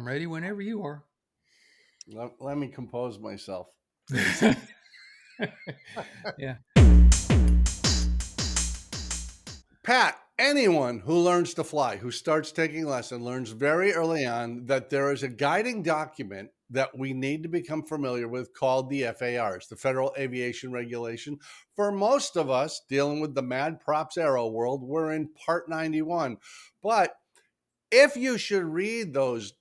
I'm ready whenever you are. Let me compose myself. Yeah. Pat, anyone who learns to fly, who starts taking lessons, learns very early on that there is a guiding document that we need to become familiar with called the FARs, the Federal Aviation Regulation. For most of us dealing with the MadPropsAero world, we're in Part 91. But if you should read those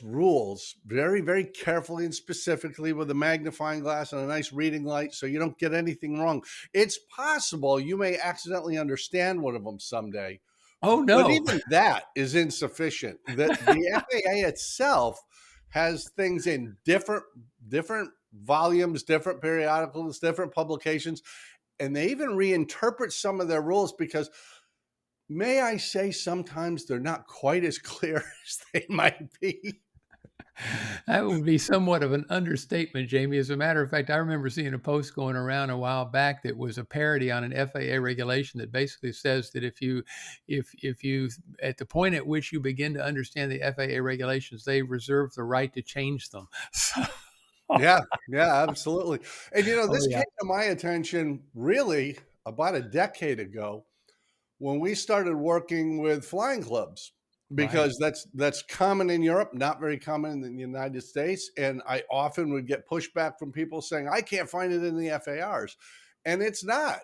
rules very, very carefully and specifically with a magnifying glass and a nice reading light so you don't get anything wrong, it's possible you may accidentally understand one of them someday. Oh, But no. even that is insufficient. The FAA itself has things in different volumes, different periodicals, different publications, and they even reinterpret some of their rules because, may I say, sometimes they're not quite as clear as they might be. That would be somewhat of an understatement, Jamie. As a matter of fact, I remember seeing a post going around a while back that was a parody on an FAA regulation that basically says that if you at the point at which you begin to understand the FAA regulations, they reserve the right to change them. Yeah, absolutely. And Oh this yeah. came to my attention really about a decade ago when we started working with flying clubs, Right. because that's common in Europe, not very common in the United States. And I often would get pushback from people saying, I can't find it in the FARs. And it's not.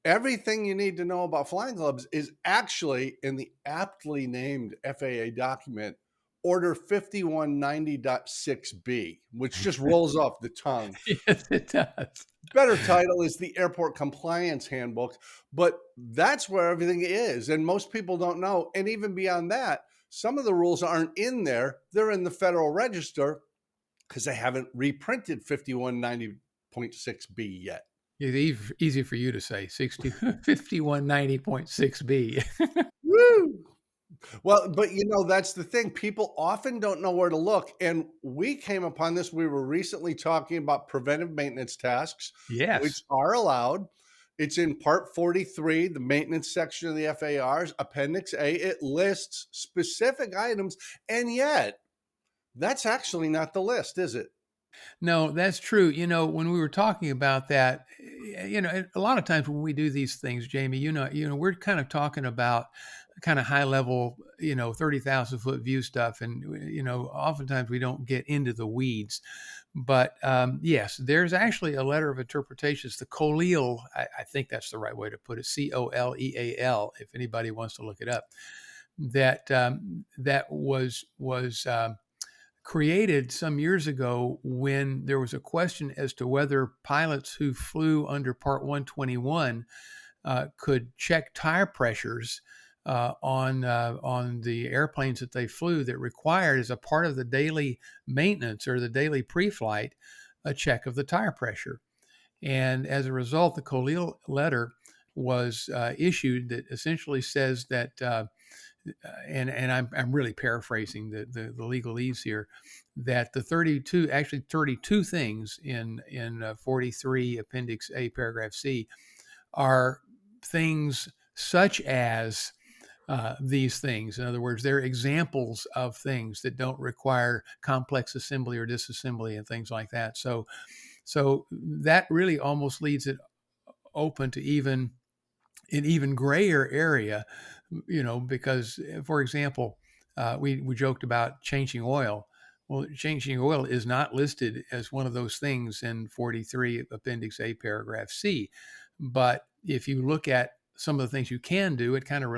Everything you need to know about flying clubs is actually in the aptly named FAA document, Order 5190.6B, which just rolls off the tongue. Yes, it does. Better title is the Airport Compliance Handbook, but that's where everything is. And most people don't know. And even beyond that, some of the rules aren't in there. They're in the Federal Register because they haven't reprinted 5190.6B yet. It's easy for you to say 5190.6B. Woo! Well, but that's the thing. People often don't know where to look. And we came upon this. We were recently talking about preventive maintenance tasks, which Yes. are allowed. It's in Part 43, the maintenance section of the FARs, Appendix A. It lists specific items. And yet, that's actually not the list, is it? No, that's true. When we were talking about that, a lot of times when we do these things, Jamie, we're kind of talking about kind of high level, 30,000 foot view stuff. And, oftentimes we don't get into the weeds. But yes, there's actually a letter of interpretation. It's the Coleal, I think that's the right way to put it, Coleal, if anybody wants to look it up, that was created some years ago when there was a question as to whether pilots who flew under Part 121 could check tire pressures on the airplanes that they flew that required, as a part of the daily maintenance or the daily pre-flight, a check of the tire pressure. And as a result, the Kile Letter was issued that essentially says that and I'm really paraphrasing the legalese here, that the 32 things in 43 Appendix A, Paragraph C, are things such as these things. In other words, they're examples of things that don't require complex assembly or disassembly and things like that. So that really almost leaves it open to an even grayer area, because, for example, we joked about changing oil. Well, changing oil is not listed as one of those things in 43 Appendix A, Paragraph C. But if you look at some of the things you can do, it kind of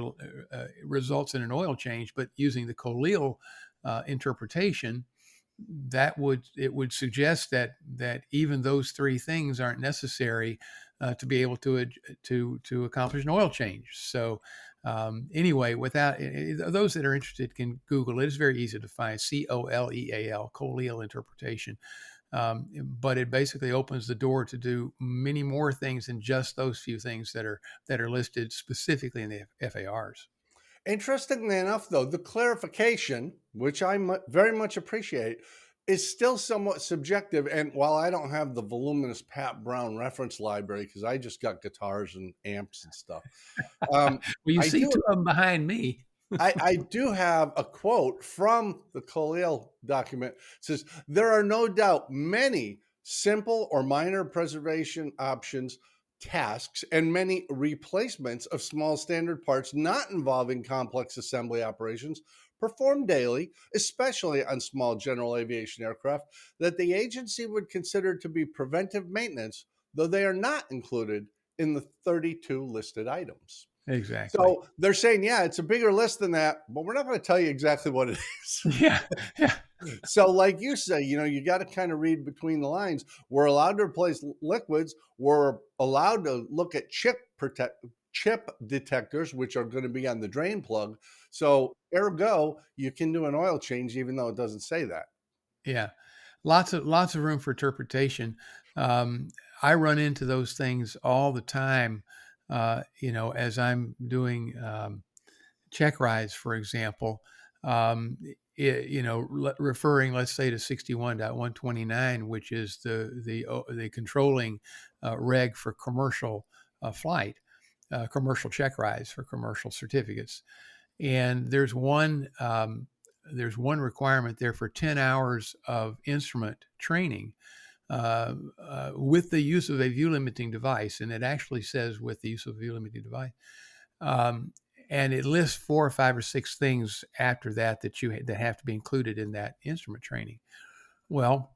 results in an oil change. But using the Kile interpretation, it would suggest that even those three things aren't necessary to be able to accomplish an oil change. So anyway, without those that are interested can Google it. It's very easy to find. Coleal, Kile interpretation. But it basically opens the door to do many more things than just those few things that are listed specifically in the FARs. Interestingly enough, though, the clarification, which I very much appreciate, is still somewhat subjective. And while I don't have the voluminous Pat Brown reference library, because I just got guitars and amps and stuff, Well, you I see do. two of them behind me. I do have a quote from the Kile document. It says, there are no doubt many simple or minor preservation options, tasks, and many replacements of small standard parts not involving complex assembly operations performed daily, especially on small general aviation aircraft, that the agency would consider to be preventive maintenance, though they are not included in the 32 listed items. Exactly. So they're saying, yeah, it's a bigger list than that, but we're not going to tell you exactly what it is. Yeah. Yeah. So, like you say, you got to kind of read between the lines. We're allowed to replace liquids. We're allowed to look at chip detectors, which are going to be on the drain plug. So, ergo, you can do an oil change, even though it doesn't say that. Yeah. Lots of room for interpretation. Um, I run into those things all the time. As I'm doing check rides, for example, referring, let's say, to 61.129, which is the controlling reg for commercial flight, commercial check rides for commercial certificates. And there's one requirement there for 10 hours of instrument training with the use of a view limiting device, and it actually says with the use of a view limiting device. Um, and it lists 4 or 5 or 6 things after that have to be included in that instrument training. Well,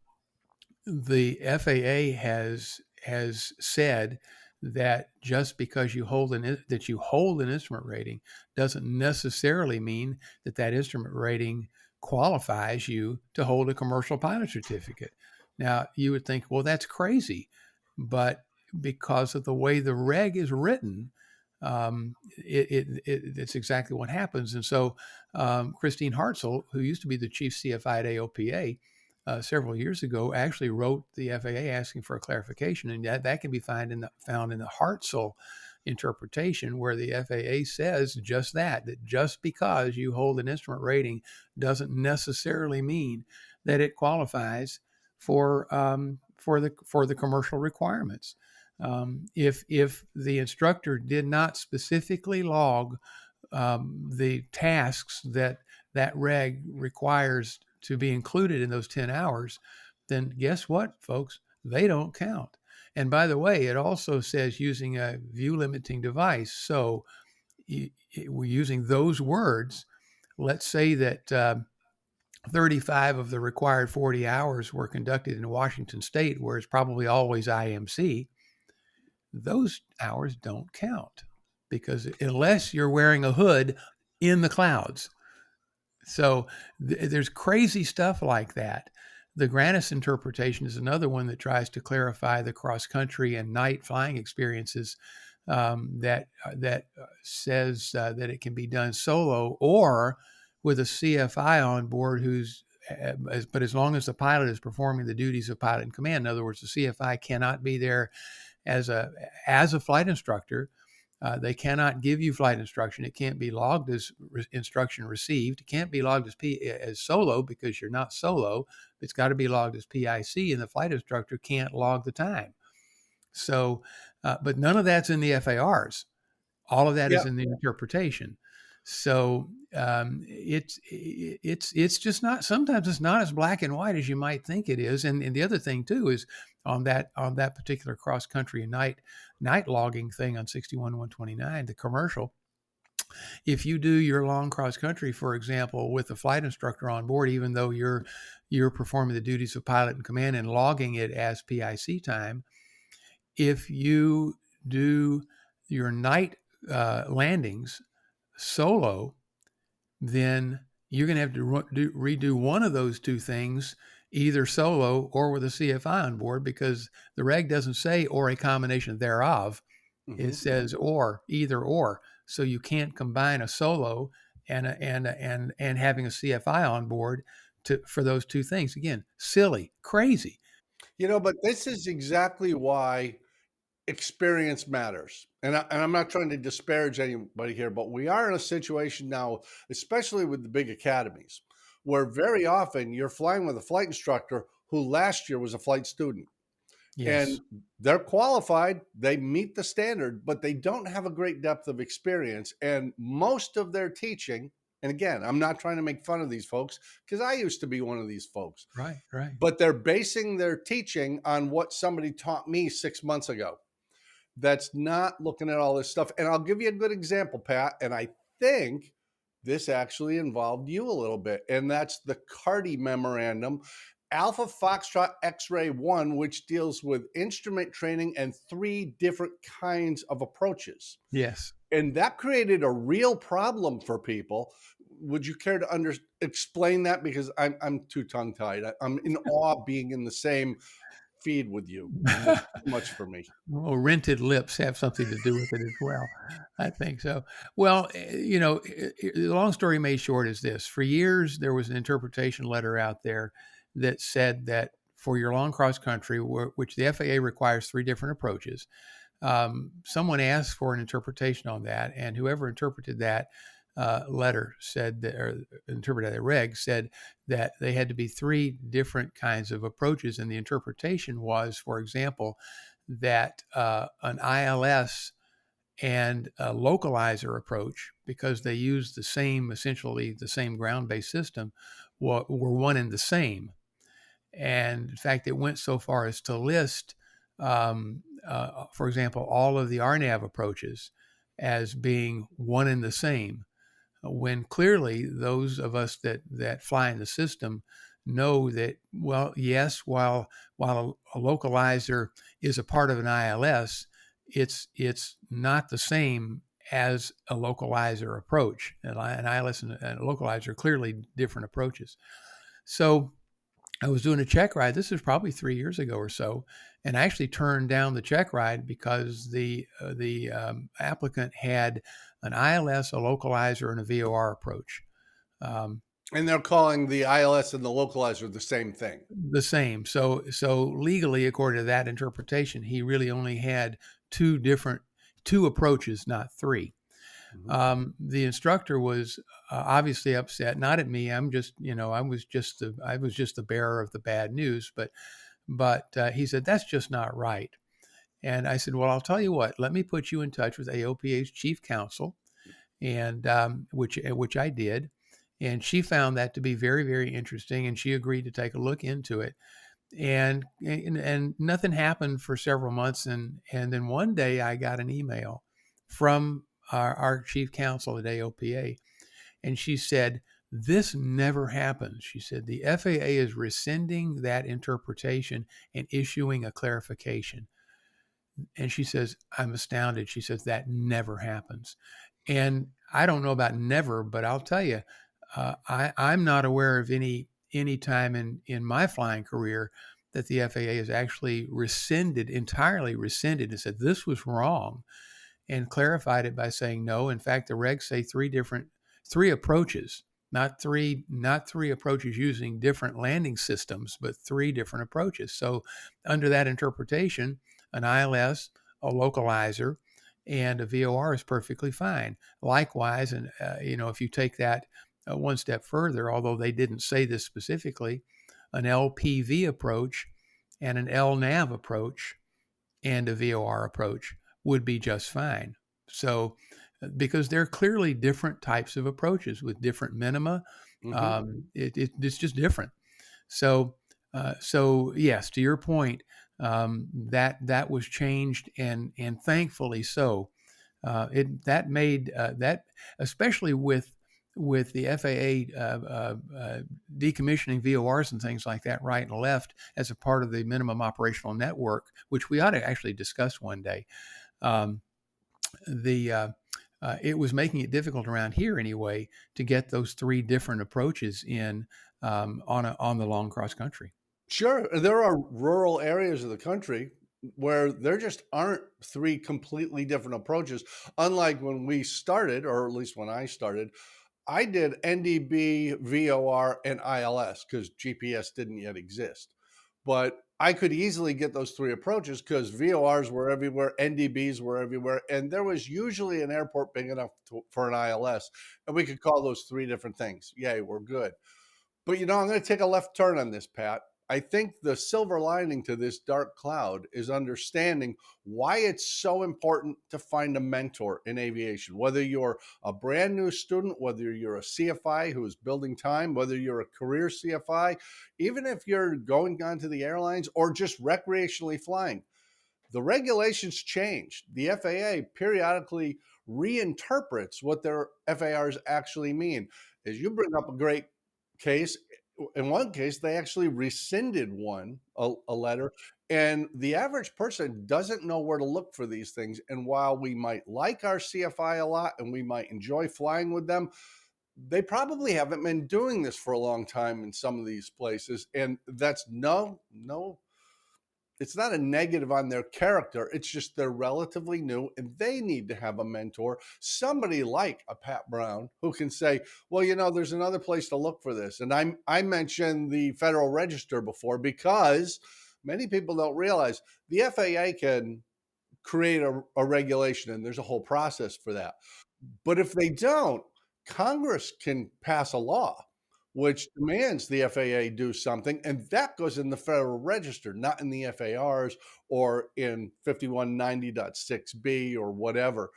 the FAA has said that just because you hold an instrument rating doesn't necessarily mean that instrument rating qualifies you to hold a commercial pilot certificate. Now, you would think, well, that's crazy, but because of the way the reg is written, it's exactly what happens. And so, Christine Hartzell, who used to be the chief CFI at AOPA, several years ago, actually wrote the FAA asking for a clarification, and that can be found in the Hartzell interpretation, where the FAA says just that just because you hold an instrument rating doesn't necessarily mean that it qualifies for the commercial requirements. If the instructor did not specifically log the tasks that reg requires to be included in those 10 hours, then guess what, folks? They don't count. And by the way, it also says using a view limiting device. So we're using those words. Let's say that 35 of the required 40 hours were conducted in Washington State, where it's probably always IMC. Those hours don't count because unless you're wearing a hood in the clouds. So there's crazy stuff like that. The Grannis interpretation is another one that tries to clarify the cross country and night flying experiences, that says that it can be done solo or with a CFI on board but as long as the pilot is performing the duties of pilot in command. In other words, the CFI cannot be there as a flight instructor. They cannot give you flight instruction. It can't be logged as instruction received. It can't be logged as solo because you're not solo. It's got to be logged as PIC, and the flight instructor can't log the time. So, but none of that's in the FARs. All of that is Yeah. in the interpretation. So it's just not. Sometimes it's not as black and white as you might think it is. And the other thing too is on that particular cross country night logging thing on 61.129, the commercial. If you do your long cross country, for example, with a flight instructor on board, even though you're performing the duties of pilot in command and logging it as PIC time, if you do your night landings solo, then you're going to have to redo one of those two things, either solo or with a CFI on board, because the reg doesn't say or a combination thereof. It Mhm. says or, either or. So you can't combine a solo and having a CFI on board for those two things. Again, silly, crazy. But this is exactly why experience matters. And I'm not trying to disparage anybody here, but we are in a situation now, especially with the big academies, where very often you're flying with a flight instructor who last year was a flight student. And Yes. they're qualified, they meet the standard, but they don't have a great depth of experience. And most of their teaching And again, I'm not trying to make fun of these folks because I used to be one of these folks, Right, right. but they're basing their teaching on what somebody taught me 6 months ago. That's not looking at all this stuff. And I'll give you a good example, Pat. And I think this actually involved you a little bit. And that's the Carty Memorandum, Alpha Foxtrot X Ray 1, which deals with instrument training and 3 different kinds of approaches. Yes. And that created a real problem for people. Would you care to explain that? Because I'm too tongue tied. I'm in awe being in the same feed with you. It's too much for me. Well, rented lips have something to do with it as well. I think so. Well, the long story made short is this. For years, there was an interpretation letter out there that said that for your long cross country, which the FAA requires 3 different approaches, someone asked for an interpretation on that, and whoever interpreted that letter said that, or interpreted that reg said that they had to be 3 different kinds of approaches, and the interpretation was, for example, that an ILS and a localizer approach, because they used essentially the same ground-based system, were one and the same. And in fact, it went so far as to list, for example, all of the RNAV approaches as being one and the same, when clearly those of us that fly in the system know that, well, yes, while a localizer is a part of an ILS, it's not the same as a localizer approach. An ILS and a localizer are clearly different approaches. So I was doing a check ride. This is probably 3 years ago or so, and I actually turned down the check ride because the applicant had an ILS, a localizer, and a VOR approach. And they're calling the ILS and the localizer the same thing. The same. So legally, according to that interpretation, he really only had two approaches, not 3. The instructor was obviously upset, not at me. I was just the bearer of the bad news, but he said, that's just not right. And I said, well, I'll tell you what, let me put you in touch with AOPA's chief counsel, and which I did. And she found that to be very, very interesting, and she agreed to take a look into it. And nothing happened for several months, and then one day I got an email from our chief counsel at AOPA, and she said, this never happens. She said, the FAA is rescinding that interpretation and issuing a clarification. And she says, I'm astounded. She says, that never happens. And I don't know about never, but I'll tell you, I'm not aware of any time in my flying career that the FAA has actually entirely rescinded and said this was wrong, and clarified it by saying no. In fact, the regs say 3 approaches, not three approaches using different landing systems, but 3 different approaches. So under that interpretation, an ILS, a localizer, and a VOR is perfectly fine. Likewise, and if you take that one step further, although they didn't say this specifically, an LPV approach and an LNAV approach and a VOR approach would be just fine. So, because they're clearly different types of approaches with different minima, it's just different. So yes, to your point, that was changed, and thankfully so. That made that, especially with the FAA decommissioning VORs and things like that right and left as a part of the minimum operational network, which we ought to actually discuss one day. It was making it difficult around here anyway to get those 3 different approaches in on the long cross country. Sure. There are rural areas of the country where there just aren't 3 completely different approaches. Unlike when we started, or at least when I started, I did NDB, VOR, and ILS because GPS didn't yet exist. But I could easily get those 3 approaches because VORs were everywhere, NDBs were everywhere, and there was usually an airport big enough for an ILS, and we could call those 3 different things. Yay, we're good. But I'm going to take a left turn on this, Pat. I think the silver lining to this dark cloud is understanding why it's so important to find a mentor in aviation. Whether you're a brand new student, whether you're a CFI who is building time, whether you're a career CFI, even if you're going on to the airlines or just recreationally flying, the regulations change. The FAA periodically reinterprets what their FARs actually mean. As you bring up a great case, in one case, they actually rescinded a letter, and the average person doesn't know where to look for these things. And while we might like our CFI a lot and we might enjoy flying with them, they probably haven't been doing this for a long time in some of these places. And that's no, it's not a negative on their character. It's just they're relatively new and they need to have a mentor, somebody like a Pat Brown who can say, well, there's another place to look for this. And I mentioned the Federal Register before because many people don't realize the FAA can create a regulation and there's a whole process for that. But if they don't, Congress can pass a law which demands the FAA do something, and that goes in the Federal Register, not in the FARs or in 5190.6b or whatever.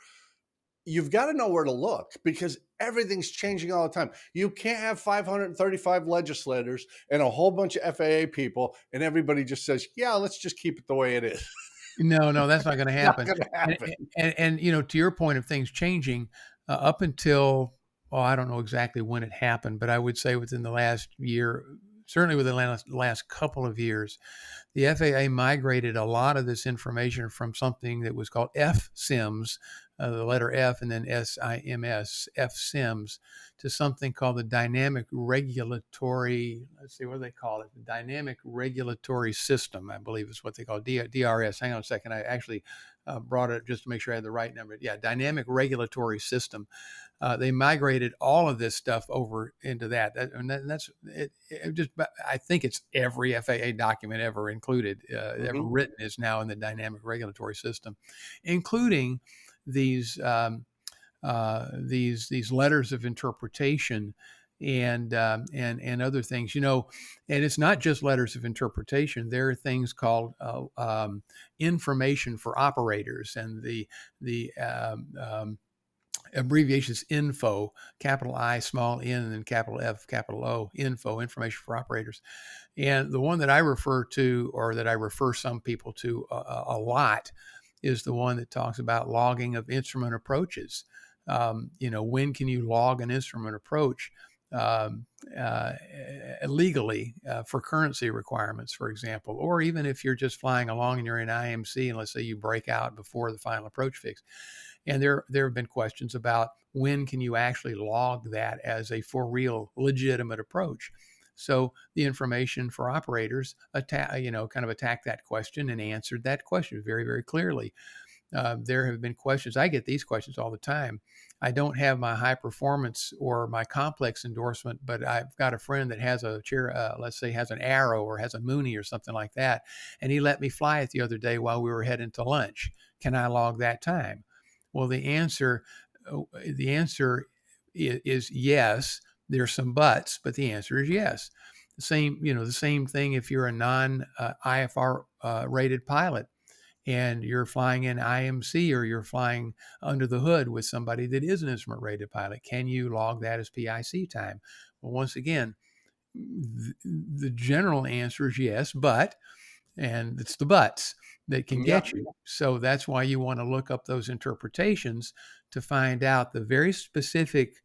You've got to know where to look because everything's changing all the time. You can't have 535 legislators and a whole bunch of FAA people, and everybody just says, yeah, let's just keep it the way it is. No, no, that's not going to Not happen. going to And, happen. to your point of things changing, up until, well, I don't know exactly when it happened, but I would say within the last year, certainly within the last couple of years, the FAA migrated a lot of this information from something that was called FSIMS, the letter F and then SIMS, FSIMS, to something called the Dynamic Regulatory, let's see, what do they call it? The Dynamic Regulatory System, I believe is what they call it, DRS. Hang on a second. I actually brought it just to make sure I had the right number. Yeah, Dynamic Regulatory System. They migrated all of this stuff over into that's it. Just, I think it's every FAA document ever included, ever Mhm. written, is now in the dynamic regulatory system, including these these letters of interpretation and other things. And it's not just letters of interpretation. There are things called information for operators, and the abbreviations info, capital I, small n, and then capital F, capital O, info, information for operators. And the one that I refer to, or that I refer some people to a lot, is the one that talks about logging of instrument approaches. When can you log an instrument approach um, uh, legally for currency requirements, for example, or even if you're just flying along and you're in IMC, and let's say you break out before the final approach fix. And there have been questions about when can you actually log that as a for real legitimate approach. So the information for operators kind of attacked that question and answered that question very, very clearly. There have been questions. I get these questions all the time. I don't have my high performance or my complex endorsement, but I've got a friend that has a chair, let's say has an Arrow or has a Mooney or something like that. And he let me fly it the other day while we were heading to lunch. Can I log that time? Well, the answer is yes. There's some buts, but the answer is yes. The same thing if you're a non-IFR rated pilot and you're flying in IMC, or you're flying under the hood with somebody that is an instrument rated pilot. Can you log that as PIC time? Well, once again, the general answer is yes, but, and it's the buts that can Yeah. get you. So that's why you want to look up those interpretations to find out the very specific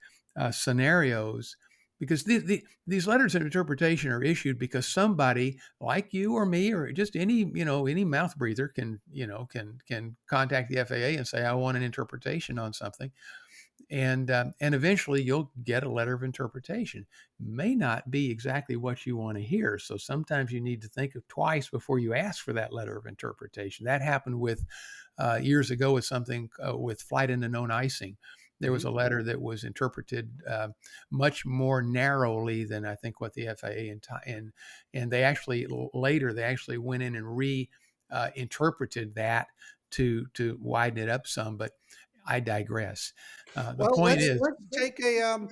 scenarios, because these letters of interpretation are issued because somebody like you or me or just any mouth breather can contact the FAA and say, I want an interpretation on something, and eventually you'll get a letter of interpretation. May not be exactly what you want to hear, so sometimes you need to think of twice before you ask for that letter of interpretation. That happened with years ago with something with flight into known icing. There was Mhm. a letter that was interpreted much more narrowly than I think what the FAA and they actually later they actually went in and interpreted that to widen it up some, but I digress. The Well, point let's is, take a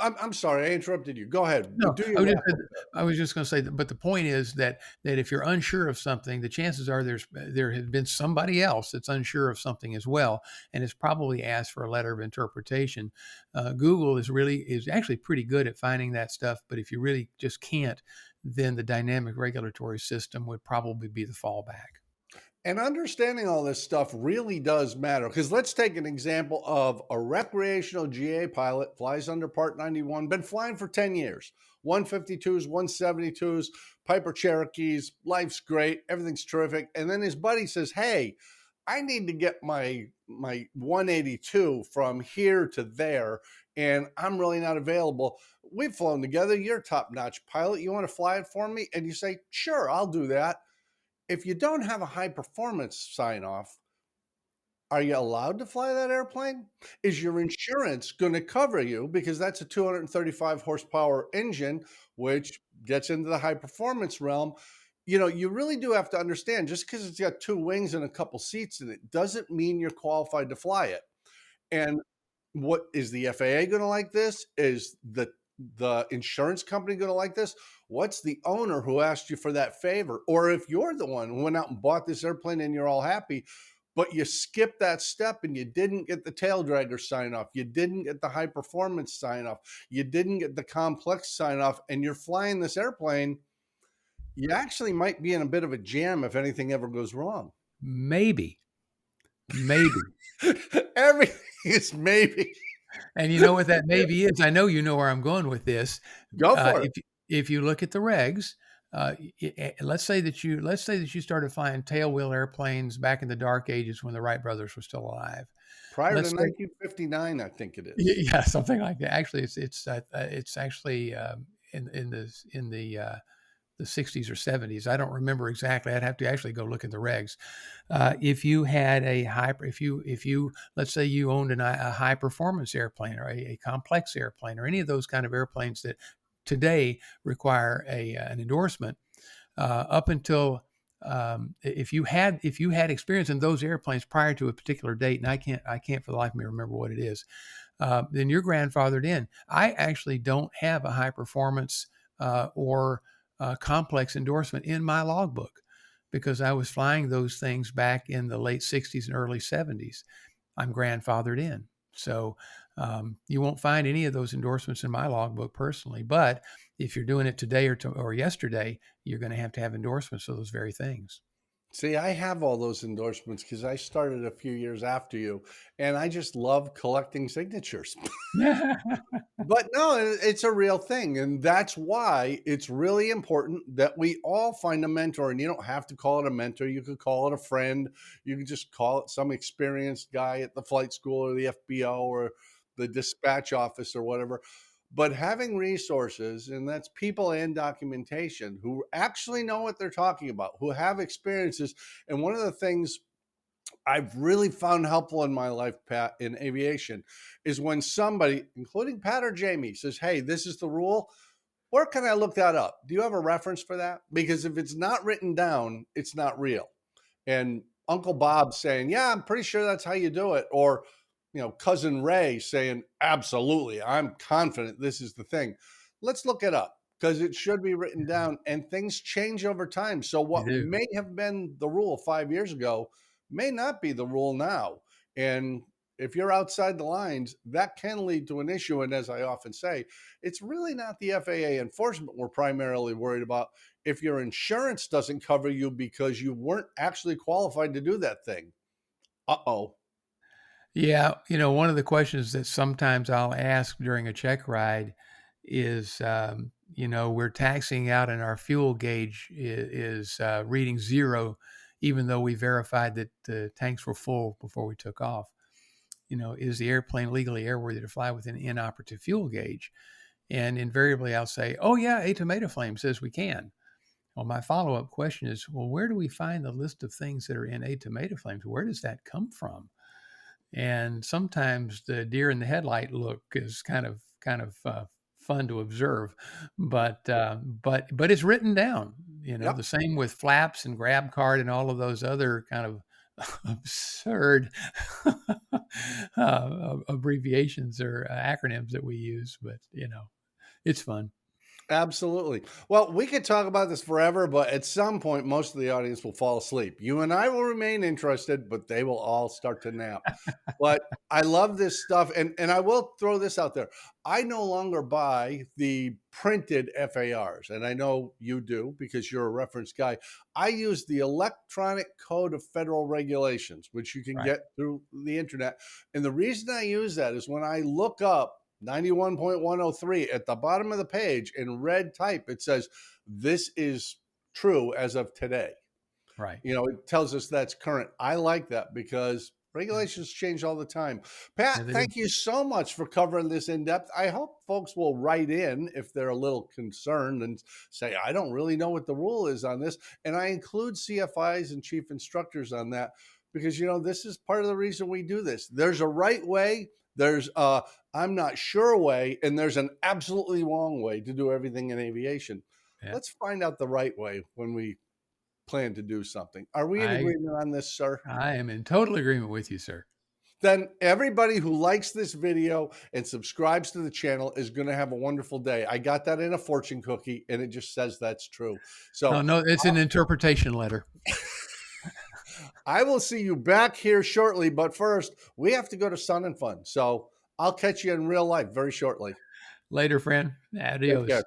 I'm sorry, I interrupted you. Go ahead. No, Do your wrap up. I was just gonna say that, but the point is that if you're unsure of something, the chances are there has been somebody else that's unsure of something as well, and has probably asked for a letter of interpretation. Google is actually pretty good at finding that stuff, but if you really just can't, then the dynamic regulatory system would probably be the fallback. And understanding all this stuff really does matter because let's take an example of a recreational GA pilot flies under Part 91, been flying for 10 years, 152s, 172s, Piper Cherokees, life's great, everything's terrific. And then his buddy says, "Hey, I need to get my 182 from here to there, and I'm really not available. We've flown together. You're a top-notch pilot. You want to fly it for me?" And you say, "Sure, I'll do that." If you don't have a high performance sign off, are you allowed to fly that airplane? Is your insurance going to cover you? Because that's a 235 horsepower engine, which gets into the high performance realm. You really do have to understand just because it's got two wings and a couple seats in it doesn't mean you're qualified to fly it. And what is the FAA going to like this? Is the insurance company going to like this? What's the owner who asked you for that favor? Or if you're the one who went out and bought this airplane and you're all happy, but you skipped that step and you didn't get the tail dragger sign off, you didn't get the high performance sign off, you didn't get the complex sign off, and you're flying this airplane, you actually might be in a bit of a jam if anything ever goes wrong. Maybe, maybe. Everything is maybe. And you know what that maybe is? I know you know where I'm going with this. Go for it. If you look at the regs, let's say that you started flying tailwheel airplanes back in the dark ages when the Wright brothers were still alive. Prior to Let's say 1959, I think it is. yeah, something like that. Actually, it's actually in the 60s or 70s. I don't remember exactly. I'd have to actually go look at the regs. If you had if you let's say you owned a high performance airplane or a complex airplane or any of those kind of airplanes that today require an endorsement, up until if you had experience in those airplanes prior to a particular date, and I can't for the life of me remember what it is, then you're grandfathered in. I actually don't have a high performance or complex endorsement in my logbook because I was flying those things back in the late 60s and early 70s. I'm grandfathered in. So you won't find any of those endorsements in my logbook personally. But if you're doing it today or yesterday, you're going to have endorsements of those very things. See, I have all those endorsements because I started a few years after you, and I just love collecting signatures. But no, it's a real thing. And that's why it's really important that we all find a mentor. And you don't have to call it a mentor. You could call it a friend. You could just call it some experienced guy at the flight school or the FBO or the dispatch office or whatever. But having resources, and that's people and documentation who actually know what they're talking about, who have experiences. And one of the things I've really found helpful in my life, Pat, in aviation, is when somebody, including Pat or Jamie, says, "Hey, this is the rule. Where can I look that up? Do you have a reference for that?" Because if it's not written down, it's not real. And Uncle Bob saying, "Yeah, I'm pretty sure that's how you do it," or Cousin Ray saying, "Absolutely, I'm confident this is the thing." Let's look it up because it should be written down, and things change over time. So They what do. may have been the rule 5 years ago may not be the rule now. And if you're outside the lines, that can lead to an issue. And as I often say, it's really not the FAA enforcement we're primarily worried about. If your insurance doesn't cover you because you weren't actually qualified to do that thing, uh-oh. Yeah, one of the questions that sometimes I'll ask during a check ride is, we're taxing out and our fuel gauge is reading 0, even though we verified that the tanks were full before we took off. Is the airplane legally airworthy to fly with an inoperative fuel gauge? And invariably I'll say, oh yeah, A Tomato Flame says we can. Well, my follow-up question is, well, where do we find the list of things that are in A Tomato Flames? Where does that come from? And sometimes the deer in the headlight look is kind of fun to observe, but it's written down. Yep. The same with flaps and grab card and all of those other kind of absurd abbreviations or acronyms that we use, but it's fun. Absolutely. Well, we could talk about this forever, but at some point, most of the audience will fall asleep. You and I will remain interested, but they will all start to nap. But I love this stuff, and I will throw this out there. I no longer buy the printed FARs, and I know you do because you're a reference guy. I use the electronic code of federal regulations, which you can Right. get through the internet. And the reason I use that is when I look up 91.103 at the bottom of the page in red type, it says, "This is true as of today." Right. It tells us that's current. I like that because Yeah. regulations change all the time. Yeah, Pat, they do. thank you so much for covering this in depth. I hope folks will write in if they're a little concerned and say, I don't really know what the rule is on this. And I include CFIs and chief instructors on that because, this is part of the reason we do this. There's a right way, there's a I'm not sure way, and there's an absolutely wrong way to do everything in aviation. Yeah. Let's find out the right way when we plan to do something. Are we in I agreement on this, sir? I am in total agreement with you, sir. Then everybody who likes this video and subscribes to the channel is going to have a wonderful day. I got that in a fortune cookie, and it just says that's true. Oh So no, it's an interpretation letter. I will see you back here shortly. But first, we have to go to Sun and Fun. So I'll catch you in real life very shortly. Later, friend. Take Adios. care.